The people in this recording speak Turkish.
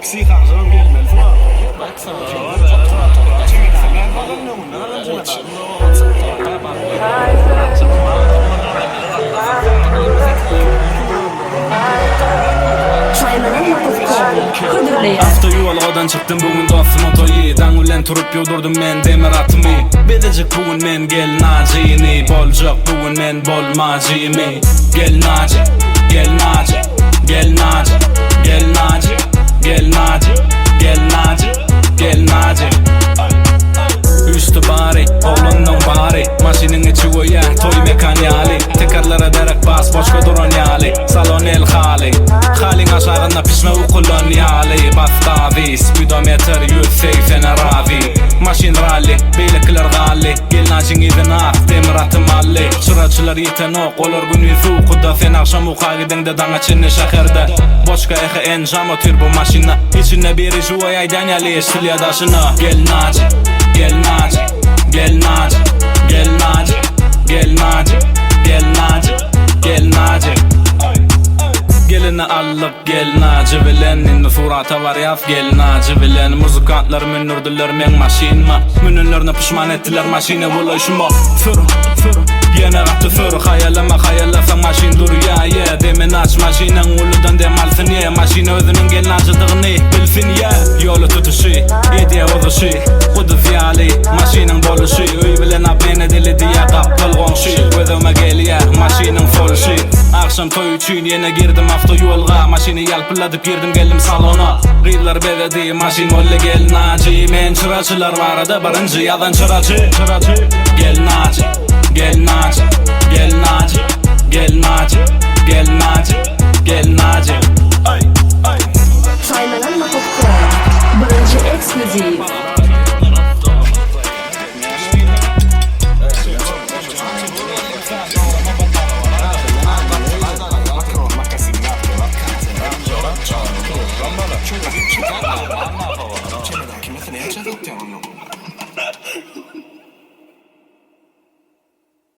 Psihangam gelmeli falan. Hafta yuvalğadan çıktım bugün dostum otoyi Dan ulen turup yudurdum men demir atımı Bedecek bugün men gel nacini Bolcak bugün men bolmacimi Gel naci, gel naci, gel naci, gel naci, gel naci, gel naci, gel naci Üstü bari, oğlundan bari Maşinin içi koya, toy mekanyali Tekerlere derek bas, boşka duran yali Salon el hali Halin aşağında pişme ukulun yali Bastavi, speedometer 180 ravi Maşin rally, beylikler gali Gelnacin idin af, demir atım alli Çıraçılar yiten ok, olur gün yüzü kuda Sen akşam uqa gidin de dana çinne şehirde Boşka ehe en jamo turbo maşina İçine biri juva yaydan yali eştil yadaşına Gel naci, gel naci, gel naci, gel naci, gel naci, gel naci, gel naci Gelini allık gel naci bilen İnni surata var yaf gel naci bilen Muzikantlar münürdüler men maşinma Mününlerine pişman ettiler maşine bulaşma Fırı, yine gatı fırı Hayallasa maşin dur ya Demin aç maşinen uludan demalsın ye Maşine özünün gel nacıdığını bilsin ya Yolu tutuşu, ideye uzuşu Kudu ziyali, maşinin boluşu Uy bilen abene dili diye kapıl gonşu Özüme gel ya, maşinin foluşu Akşam toy üçün yine girdim hafta yolga Maşini yalpıladıp girdim geldim salona Gıylar beledi maşin olle gel naci Men çıraçılar vardı birinci yadan çıraçı Gel naci, gel naci, gel naci, gel naci, gel naci